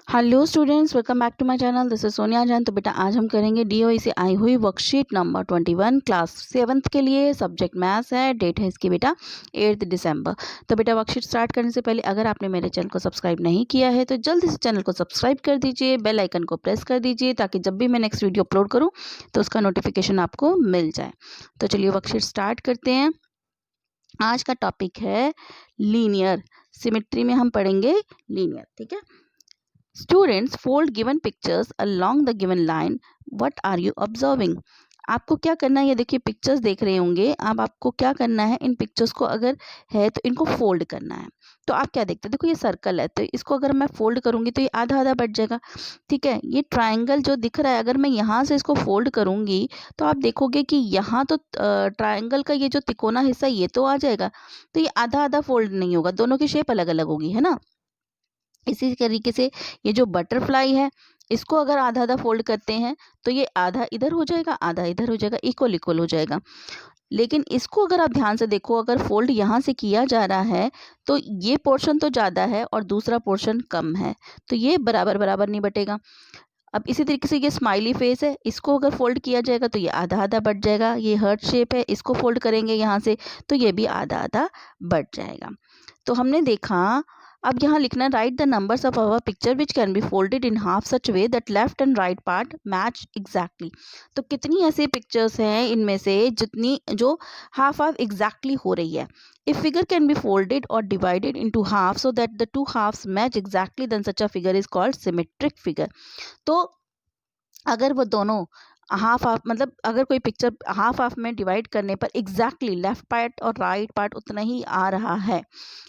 Hello students, welcome back to my channel. This is Sonia Jain. तो बेटा आज हम करेंगे डीओई से आई हुई वर्कशीट नंबर 21 क्लास 7th के लिए। सब्जेक्ट मैथ्स है। डेट है इसकी बेटा 8 दिसंबर। तो बेटा वर्कशीट स्टार्ट करने से पहले अगर आपने मेरे चैनल को सब्सक्राइब नहीं किया है तो जल्दी से चैनल को सब्सक्राइब कर दीजिए, बेल आइकन को प्रेस कर दीजिए ताकि जब भी मैं नेक्स्ट वीडियो अपलोड करूँ तो उसका नोटिफिकेशन आपको मिल जाए। तो चलिए वर्कशीट स्टार्ट करते हैं। आज का टॉपिक है लीनियर सिमेट्री में हम पढ़ेंगे लीनियर। ठीक है। Students fold given pictures along the given line. What are you observing? आपको क्या करना है, ये देखिए पिक्चर्स देख रहे होंगे। अब आपको क्या करना है, इन पिक्चर्स को अगर है तो इनको फोल्ड करना है। तो आप क्या देखते हैं, देखो ये सर्कल है तो इसको अगर मैं फोल्ड करूंगी तो ये आधा आधा बट जाएगा। ठीक है। ये ट्रायंगल जो दिख रहा है, अगर मैं यहाँ से इसको फोल्ड करूंगी तो आप देखोगे कि यहाँ तो ट्रायंगल का ये जो तिकोना हिस्सा ये तो आ जाएगा, तो ये आधा आधा फोल्ड नहीं होगा, दोनों की शेप अलग अलग होगी, है ना। इसी तरीके से ये जो बटरफ्लाई है, इसको अगर आधा आधा फोल्ड करते हैं तो ये आधा इधर हो जाएगा, आधा इधर हो जाएगा, इक्वल इक्वल हो जाएगा। लेकिन इसको अगर आप ध्यान से देखो, अगर फोल्ड यहाँ से किया जा रहा है तो ये पोर्शन तो ज़्यादा है और दूसरा पोर्शन कम है, तो ये बराबर बराबर नहीं बटेगा। अब इसी तरीके से ये स्माइली फेस है, इसको अगर फोल्ड किया जाएगा तो ये आधा आधा बट जाएगा। ये हार्ट शेप है, इसको फोल्ड करेंगे यहाँ से तो ये भी आधा आधा बट जाएगा। तो हमने देखा, अब यहाँ लिखना, right the numbers of our picture which can be folded in half such way that left and right part match exactly. तो कितनी ऐसी पिक्चर्स हैं इनमें से जितनी जो हाफ हाफ एग्जैक्टली हो रही है। If figure can be folded और divided into half so that the two halves match exactly then such a figure is called symmetric figure. तो अगर वो दोनों हाफ हाफ, मतलब अगर कोई पिक्चर हाफ हाफ में डिवाइड करने पर एग्जैक्टली लेफ्ट पार्ट और राइट पार्ट उतना ही आ रहा है,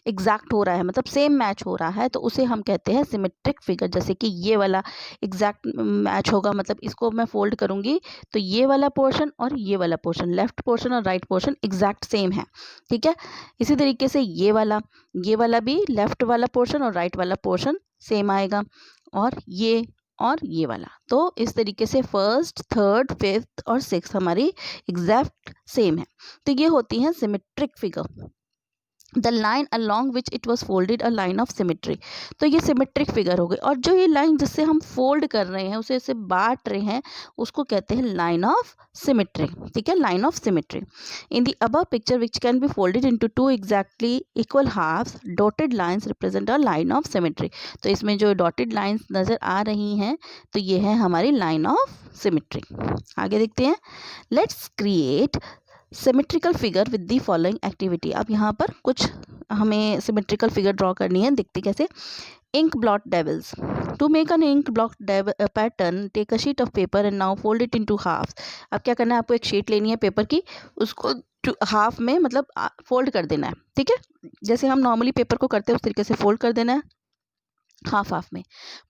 एग्जैक्ट हो रहा है, मतलब सेम मैच हो रहा है, तो उसे हम कहते हैं सिमेट्रिक फिगर। जैसे कि ये वाला एग्जैक्ट मैच होगा, मतलब इसको मैं फोल्ड करूंगी तो ये वाला पोर्शन और ये वाला पोर्शन, लेफ्ट पोर्शन और राइट पोर्शन एग्जैक्ट सेम है। ठीक है। इसी तरीके से ये वाला भी लेफ्ट वाला पोर्शन और राइट वाला पोर्शन सेम आएगा, और ये वाला। तो इस तरीके से फर्स्ट, थर्ड, फिफ्थ और सिक्स्थ हमारी एग्जैक्ट सेम है। तो ये होती है symmetric figure. The line along which it was folded a line of symmetry. तो ये सिमेट्रिक फिगर हो गई। और जो ये लाइन जिससे हम फोल्ड कर रहे हैं, उसे ऐसे बांट रहे हैं, उसको कहते हैं लाइन ऑफ सिमेट्री। ठीक है, line of symmetry. In the above picture which can be folded into two exactly equal halves, dotted lines represent a line of symmetry. तो इसमें जो डॉटेड लाइन्स नजर आ रही हैं तो ये है हमारी लाइन ऑफ सिमेट्री। आगे देखते हैं। Let's create symmetrical figure with the following activity. अब यहाँ पर कुछ हमें सिमेट्रिकल फिगर ड्रॉ करनी है। देखते कैसे। Ink blot devils. To make an ink blot pattern, take a sheet of paper and now fold it into halves. अब क्या करना है, आपको एक शीट लेनी है पेपर की, उसको हाफ में मतलब फोल्ड कर देना है। ठीक है, जैसे हम नॉर्मली पेपर को करते हैं उस तरीके से फोल्ड कर देना है हाफ हाफ में।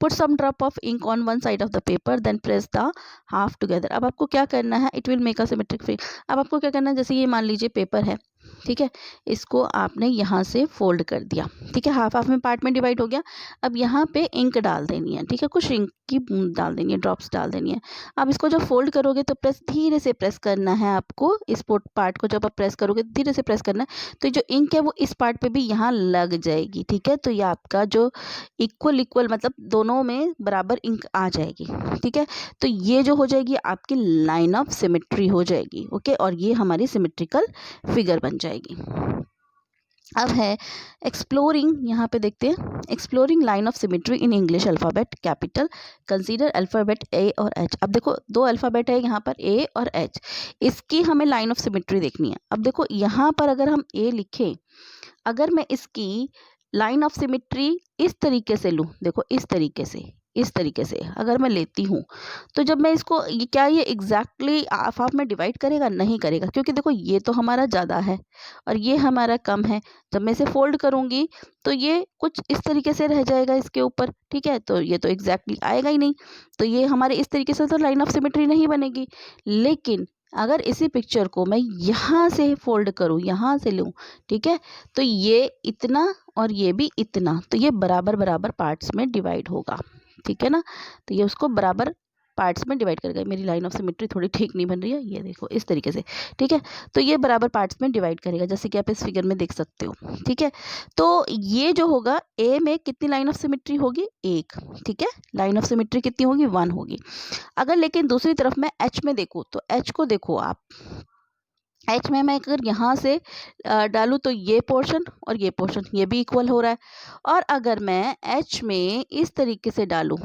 Put some drop of ink on one side of the paper, then press the half together. अब आपको क्या करना है, it will make a symmetric figure. अब आपको क्या करना है, जैसे ये मान लीजिए पेपर है, ठीक है, इसको आपने यहाँ से फोल्ड कर दिया। ठीक है, हाफ हाफ में पार्ट में डिवाइड हो गया। अब यहाँ पे इंक डाल देनी है। ठीक है, कुछ इंक की बूंद डाल देनी है, ड्रॉप्स डाल देनी है। अब इसको जब फोल्ड करोगे तो धीरे से प्रेस करना है आपको। इस पार्ट को जब आप प्रेस करोगे धीरे से प्रेस करना है, तो जो इंक है वो इस पार्ट पे भी यहाँ लग जाएगी। ठीक है, तो ये आपका जो इक्वल इक्वल, मतलब दोनों में बराबर इंक आ जाएगी। ठीक है, तो ये जो हो जाएगी आपकी लाइन ऑफ सिमेट्री हो जाएगी। ओके, और ये हमारी सिमेट्रिकल फिगर बन जाएगी। अब है एक्सप्लोरिंग। यहाँ पे देखते हैं, exploring line of symmetry in English alphabet capital, consider alphabet ए और एच। अब देखो दो अल्फ़ाबेट है यहाँ पर, ए और एच, इसकी हमें लाइन ऑफ सिमेट्री देखनी है। अब देखो यहाँ पर अगर हम ए लिखें, अगर मैं इसकी लाइन ऑफ सिमेट्री इस तरीके से लूँ, देखो इस तरीके से अगर मैं लेती हूँ, तो जब मैं इसको क्या ये एग्जैक्टली हाफ हाफ में डिवाइड करेगा? नहीं करेगा, क्योंकि देखो ये तो हमारा ज़्यादा है और ये हमारा कम है। जब मैं इसे फोल्ड करूँगी तो ये कुछ इस तरीके से रह जाएगा इसके ऊपर। ठीक है, तो ये तो एग्जैक्टली आएगा ही नहीं, तो ये हमारे इस तरीके से तो लाइन ऑफ सिमेट्री नहीं बनेगी। लेकिन अगर इसी पिक्चर को मैं यहाँ से फोल्ड करूँ, यहाँ से लूँ, ठीक है, तो ये इतना और ये भी इतना, तो ये बराबर बराबर पार्ट्स में डिवाइड होगा। ठीक है ना, तो ये उसको बराबर पार्ट्स में डिवाइड करेगा। मेरी लाइन ऑफ सिमेट्री थोड़ी ठीक नहीं बन रही है, ये देखो इस तरीके से, ठीक है। तो ये बराबर पार्ट्स में डिवाइड करेगा, जैसे कि आप इस फिगर में देख सकते हो, ठीक है। तो ये जो होगा ए में कितनी लाइन ऑफ सिमेट्री होगी, एक, ठीक है। लाइन ऑफ सिमेट्री कितनी होगी, 1 होगी। अगर लेकिन दूसरी तरफ मैं एच में देखूँ तो एच को देखो आप, एच में मैं अगर यहाँ से डालूँ तो ये पोर्शन और ये पोर्शन ये भी इक्वल हो रहा है। और अगर मैं एच में इस तरीके से डालूँ,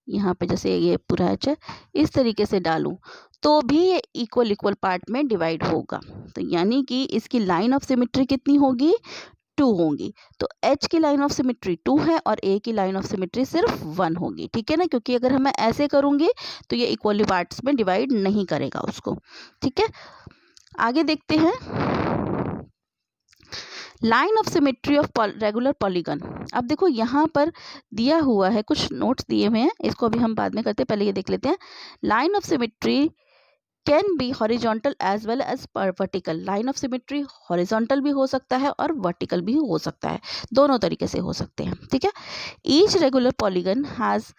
यहाँ पे जैसे ये पूरा एच है, इस तरीके से डालूँ तो भी ये इक्वल इक्वल पार्ट में डिवाइड होगा। तो यानी कि इसकी लाइन ऑफ सिमेट्री कितनी होगी, 2 होंगी। तो H की लाइन ऑफ सिमेट्री 2 है और A की लाइन ऑफ सिमेट्री सिर्फ 1 होगी, ठीक है ना, क्योंकि अगर मैं ऐसे करूँगी तो ये इक्वली पार्ट्स में डिवाइड नहीं करेगा उसको, ठीक है। आगे देखते हैं line of symmetry of regular polygon. अब देखो यहाँ पर दिया हुआ है, कुछ नोट्स दिए हुए हैं, इसको अभी हम बाद में करते हैं, पहले ये देख लेते हैं। Line of symmetry can be horizontal as well as vertical. Line of symmetry horizontal भी हो सकता है और वर्टिकल भी हो सकता है, दोनों तरीके से हो सकते हैं, ठीक है। Each regular polygon has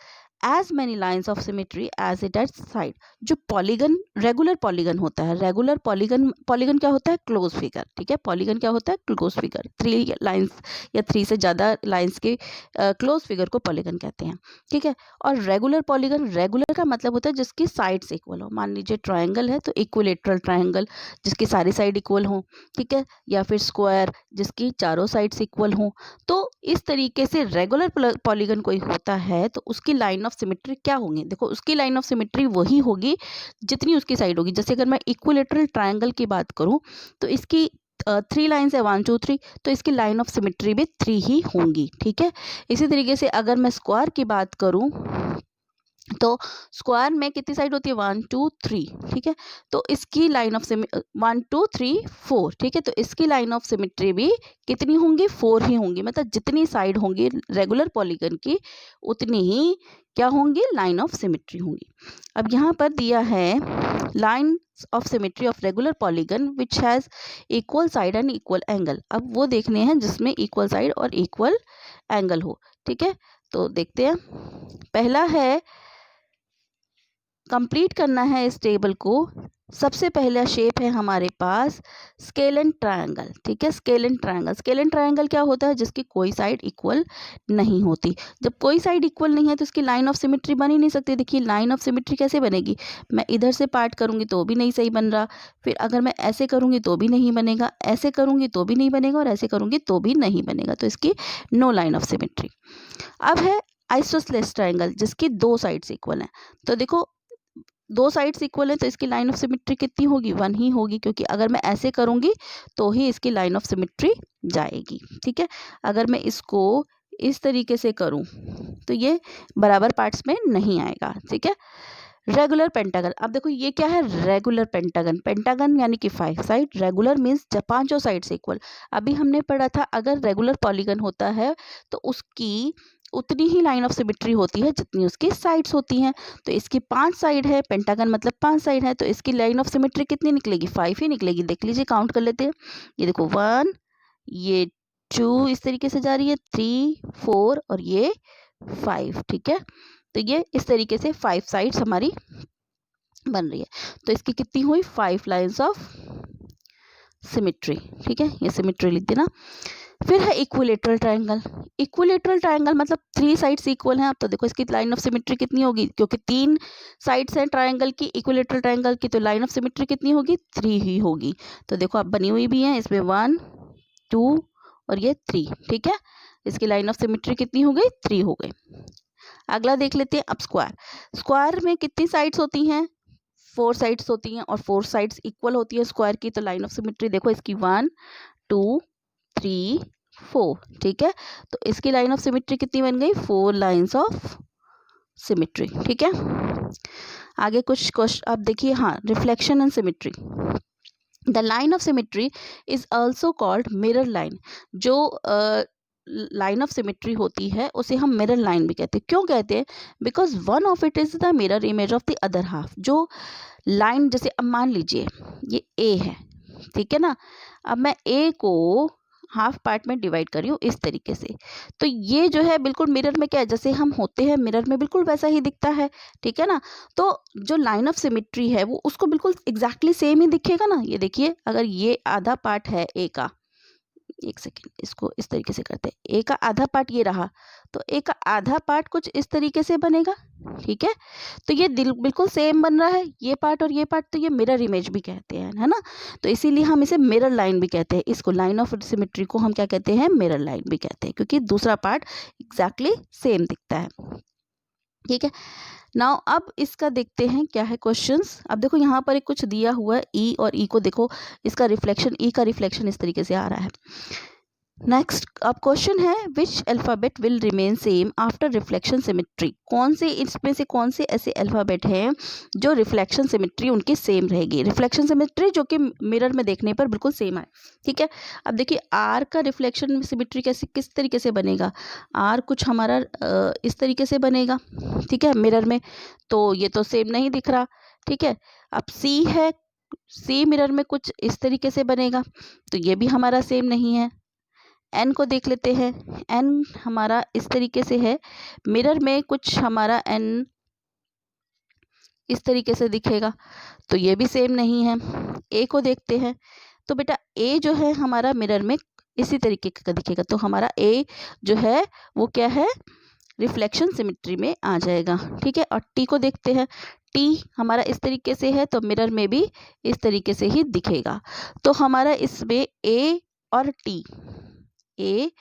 as many lines of symmetry as it eight side. जो पॉलीगन रेगुलर पॉलीगन होता है, रेगुलर पॉलीगन, पॉलीगन क्या होता है, क्लोज फिगर, ठीक है। पॉलीगन क्या होता है, क्लोज फिगर, 3 लाइन्स या 3 से ज़्यादा लाइन्स के क्लोज फिगर को पॉलीगन कहते हैं, ठीक है। और रेगुलर पॉलीगन, रेगुलर का मतलब होता है जिसकी साइड्स इक्वल हो। मान लीजिए ट्राइंगल है तो इक्विलेटरल ट्राइंगल जिसकी सारी साइड इक्वल हो, ठीक है, या फिर स्क्वायर जिसकी चारों साइड्स इक्वल हो। तो इस तरीके से रेगुलर पॉलीगन कोई होता है तो उसकी लाइन ऑफ सिमेट्री क्या होंगी, देखो उसकी लाइन ऑफ सिमेट्री वही होगी जितनी उसकी साइड होगी। जैसे अगर मैं इक्विलेटरल ट्रायंगल की बात करूं तो इसकी 3 लाइन्स है, 1 2 3, तो इसकी लाइन ऑफ सिमेट्री भी 3 ही होंगी, ठीक है। इसी तरीके से अगर मैं स्क्वायर की बात करूं तो स्क्वायर में कितनी साइड होती है, 1 2 3, ठीक है। तो इसकी लाइन ऑफ 1 2 3 4, ठीक है। तो इसकी लाइन ऑफ सिमेट्री भी कितनी होंगी, 4 ही होंगी। मतलब जितनी साइड होंगी रेगुलर पॉलीगन की उतनी ही क्या होंगी, लाइन ऑफ सिमेट्री होंगी। अब यहाँ पर दिया है line of symmetry of regular polygon which has equal side and equal angle. अब वो देखने हैं जिसमें इक्वल साइड और इक्वल एंगल हो, ठीक है। तो देखते हैं, पहला है कंप्लीट करना है इस टेबल को। सबसे पहला शेप है हमारे पास स्केलेन ट्रायंगल, ठीक है। स्केलेन ट्रायंगल, स्केलेन ट्रायंगल क्या होता है, जिसकी कोई साइड इक्वल नहीं होती। जब कोई साइड इक्वल नहीं है तो इसकी लाइन ऑफ सिमेट्री बन ही नहीं सकती। देखिए लाइन ऑफ सिमेट्री कैसे बनेगी, मैं इधर से पार्ट करूंगी तो भी नहीं सही बन रहा, फिर अगर मैं ऐसे करूंगी तो भी नहीं बनेगा, ऐसे करूंगी तो भी नहीं बनेगा और ऐसे करूंगी तो भी नहीं बनेगा। तो इसकी नो लाइन ऑफ सिमेट्री। अब है आइसोसेलेस ट्रायंगल जिसकी 2 साइड्स इक्वल हैं। तो देखो 2 साइड्स इक्वल है तो इसकी लाइन ऑफ सिमेट्री कितनी होगी, 1 ही होगी, क्योंकि अगर मैं ऐसे करूंगी तो ही इसकी लाइन ऑफ सिमेट्री जाएगी, ठीक है। अगर मैं इसको इस तरीके से करूं तो ये बराबर पार्ट्स में नहीं आएगा, ठीक है। रेगुलर पेंटागन, अब देखो ये क्या है, रेगुलर पेंटागन। पेंटागन यानी कि 5 साइड, रेगुलर मीन्स जब 5 साइड्स इक्वल। अभी हमने पढ़ा था अगर रेगुलर पॉलीगन होता है तो उसकी उतनी ही लाइन ऑफ सिमेट्री होती है जितनी उसकी साइड्स होती हैं। तो इसकी 5 साइड है, पेंटागन मतलब 5 साइड है, तो इसकी लाइन ऑफ सिमेट्री कितनी निकलेगी, 5 ही निकलेगी। देख लीजिए, काउंट कर लेते हैं। ये देखो 1, ये 2 इस तरीके से जा रही है, 3 4 और ये 5, ठीक है। तो ये इस तरीके से 5 साइड्स हमारी बन रही है। तो इसकी कितनी हुई, 5 लाइन्स ऑफ सिमेट्री, ठीक है। ये सिमेट्री लिख देना। फिर है इक्विलेटरल ट्रायंगल। इक्विलेटरल ट्रायंगल मतलब 3 साइड्स इक्वल हैं। अब तो देखो इसकी लाइन ऑफ सिमेट्री कितनी होगी, क्योंकि 3 साइड्स हैं ट्रायंगल की, इक्विलेटरल ट्रायंगल की, तो लाइन ऑफ सिमेट्री कितनी होगी, 3 ही होगी। तो देखो अब बनी हुई भी है, इसमें 1 2 और ये 3, ठीक है। इसकी लाइन ऑफ सिमेट्री कितनी हो गई, 3 हो गई। अगला देख लेते हैं अब स्क्वायर। स्क्वायर में कितनी साइड्स होती हैं, 4 साइड्स होती हैं और 4 साइड्स इक्वल होती है स्क्वायर की। तो लाइन ऑफ सिमेट्री देखो इसकी 1 2 3 4, ठीक है। तो इसकी लाइन ऑफ सिमेट्री कितनी बन गई, 4 लाइन्स ऑफ सिमेट्री, ठीक है। आगे कुछ क्वेश्चन अब देखिए, हाँ, reflection and symmetry. The line of symmetry is also called mirror line. जो लाइन ऑफ सिमेट्री होती है उसे हम मिरर लाइन भी कहते हैं। क्यों कहते हैं, because one of it is the mirror image of the other half. जो लाइन, जैसे अब मान लीजिए ये ए है, ठीक है ना। अब मैं ए को हाफ पार्ट में डिवाइड कर रही हूँ इस तरीके से। तो ये जो है बिल्कुल मिरर में क्या है, जैसे हम होते हैं मिरर में बिल्कुल वैसा ही दिखता है, ठीक है ना। तो जो लाइन ऑफ सिमेट्री है वो उसको बिल्कुल एग्जैक्टली सेम ही दिखेगा ना। ये देखिए, अगर ये आधा पार्ट है ए का, एक सेकेंड इसको इस तरीके से करते हैं, ए का आधा पार्ट ये रहा, तो ए का आधा पार्ट कुछ इस तरीके से बनेगा, ठीक है। तो ये बिल्कुल सेम बन रहा है, ये पार्ट और ये पार्ट, तो ये मिरर इमेज भी कहते हैं, है ना। तो इसीलिए हम इसे मिरर लाइन भी कहते हैं, इसको लाइन ऑफ सिमेट्री को हम क्या कहते हैं, मिरर लाइन भी कहते हैं, क्योंकि दूसरा पार्ट एग्जैक्टली सेम दिखता है, ठीक है। नाउ अब इसका देखते हैं क्या है क्वेश्चंस। अब देखो यहाँ पर एक कुछ दिया हुआ है ई, और ई को देखो, इसका रिफ्लेक्शन, ई का रिफ्लेक्शन इस तरीके से आ रहा है। नेक्स्ट अब क्वेश्चन है, which alphabet will remain same after reflection symmetry. कौन से इसमें से कौन से ऐसे अल्फ़ाबेट हैं जो रिफ्लेक्शन सिमेट्री उनकी सेम रहेगी। रिफ्लेक्शन सिमेट्री जो कि मिरर में देखने पर बिल्कुल सेम है, ठीक है। अब देखिए आर का रिफ्लेक्शन सिमेट्री कैसे किस तरीके से बनेगा। आर कुछ हमारा इस तरीके से बनेगा, ठीक है, मिरर में, तो ये तो सेम नहीं दिख रहा, ठीक है। अब सी है, सी मिरर में कुछ इस तरीके से बनेगा, तो ये भी हमारा सेम नहीं है। एन को देख लेते हैं, एन हमारा इस तरीके से है, मिरर में कुछ हमारा एन इस तरीके से दिखेगा, तो ये भी सेम नहीं है। ए को देखते हैं, तो बेटा ए जो है हमारा मिरर में इसी तरीके का दिखेगा, तो हमारा ए जो है वो क्या है, रिफ्लेक्शन सिमेट्री में आ जाएगा, ठीक है। और टी को देखते हैं, टी हमारा इस तरीके से है, तो मिरर में भी इस तरीके से ही दिखेगा। तो हमारा इसमें ए और टी, ए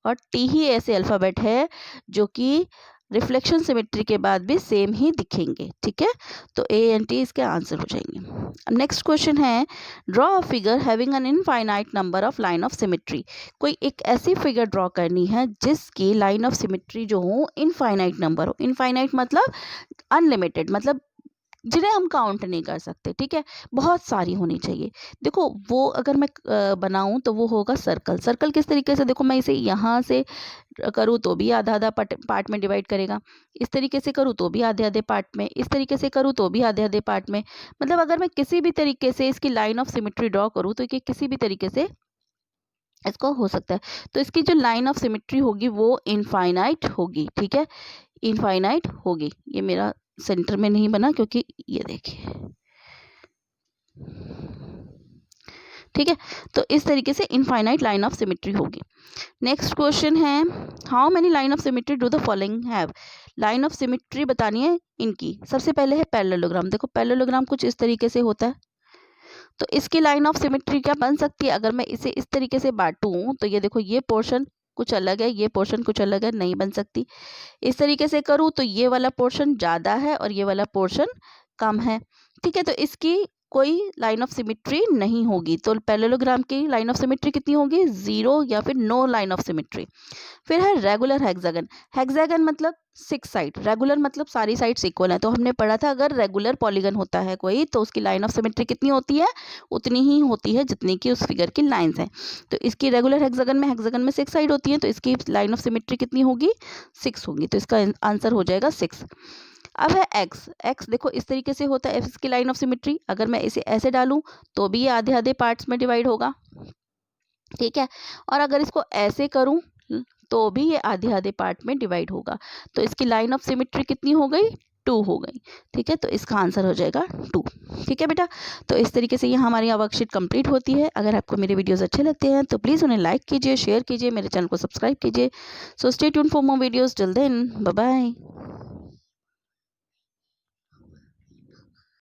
और टी ही ऐसे अल्फ़ाबेट है जो कि रिफ्लेक्शन सिमेट्री के बाद भी सेम ही दिखेंगे, ठीक है। तो ए एंड टी इसके आंसर हो जाएंगे। नेक्स्ट क्वेश्चन है, draw a figure having an infinite number of line of symmetry. कोई एक ऐसी फिगर ड्रॉ करनी है जिसकी लाइन ऑफ सिमेट्री जो हो इनफाइनाइट नंबर हो। इनफाइनाइट मतलब अनलिमिटेड, मतलब जिन्हें हम काउंट नहीं कर सकते, ठीक है, बहुत सारी होनी चाहिए। देखो वो अगर मैं बनाऊं तो वो होगा सर्कल। सर्कल किस तरीके से, देखो मैं इसे यहाँ से करूँ तो भी आधा आधा पार्ट में डिवाइड करेगा, इस तरीके से करूँ तो भी आधे आधे पार्ट में, इस तरीके से करूँ तो भी आधे आधे पार्ट में। मतलब अगर मैं किसी भी तरीके से इसकी लाइन ऑफ सिमेट्री ड्रॉ करूँ तो ये किसी भी तरीके से इसको हो सकता है। तो इसकी जो लाइन ऑफ सिमेट्री होगी वो इनफाइनाइट होगी, ठीक है, इनफाइनाइट होगी। ये मेरा सेंटर में नहीं बना क्योंकि ये देखिए, ठीक है। तो इस तरीके से इनफाइनाइट लाइन ऑफ सिमेट्री होगी। नेक्स्ट क्वेश्चन है, how many line of symmetry do the following have. Line of symmetry बतानी है इनकी। सबसे पहले है पैरेललोग्राम। देखो पैरेललोग्राम कुछ इस तरीके से होता है, तो इसकी लाइन ऑफ सिमेट्री क्या बन सकती है, अगर मैं इसे इस तरीके से बांटूं तो ये देखो ये पोर्शन कुछ अलग है, ये पोर्शन कुछ अलग है, नहीं बन सकती। इस तरीके से करूँ तो ये वाला पोर्शन ज़्यादा है और ये वाला पोर्शन कम है, ठीक है। तो इसकी कोई लाइन ऑफ सिमेट्री नहीं होगी। तो पैरेललोग्राम की लाइन ऑफ सिमेट्री कितनी होगी, 0 या फिर नो लाइन ऑफ सिमेट्री। फिर है रेगुलर हेक्सागन। हेक्सागन मतलब 6 साइड, रेगुलर मतलब सारी साइड्स इक्वल है। तो हमने पढ़ा था अगर रेगुलर पॉलीगन होता है कोई तो उसकी लाइन ऑफ सिमेट्री कितनी होती है, उतनी ही होती है जितनी की उस फिगर की लाइंस हैं। तो इसकी रेगुलर हेक्सागन में 6 साइड होती है, तो इसकी लाइन ऑफ सिमेट्री कितनी होगी, 6 होगी। तो इसका आंसर हो जाएगा 6। अब है एक्स। एक्स देखो इस तरीके से होता है इसकी लाइन ऑफ सिमेट्री। अगर मैं इसे ऐसे डालूं तो भी ये आधे आधे पार्ट्स में डिवाइड होगा, ठीक है। और अगर इसको ऐसे करूं तो भी ये आधे आधे पार्ट में डिवाइड होगा। तो इसकी लाइन ऑफ सिमेट्री कितनी हो गई, 2 हो गई, ठीक है। तो इसका आंसर हो जाएगा 2, ठीक है बेटा। तो इस तरीके से ये हमारी वर्कशीट कंप्लीट होती है। अगर आपको मेरे वीडियोस अच्छे लगते हैं तो प्लीज़ उन्हें लाइक कीजिए, शेयर कीजिए, मेरे चैनल को सब्सक्राइब कीजिए। So stay tune for more videos. Till then bye bye.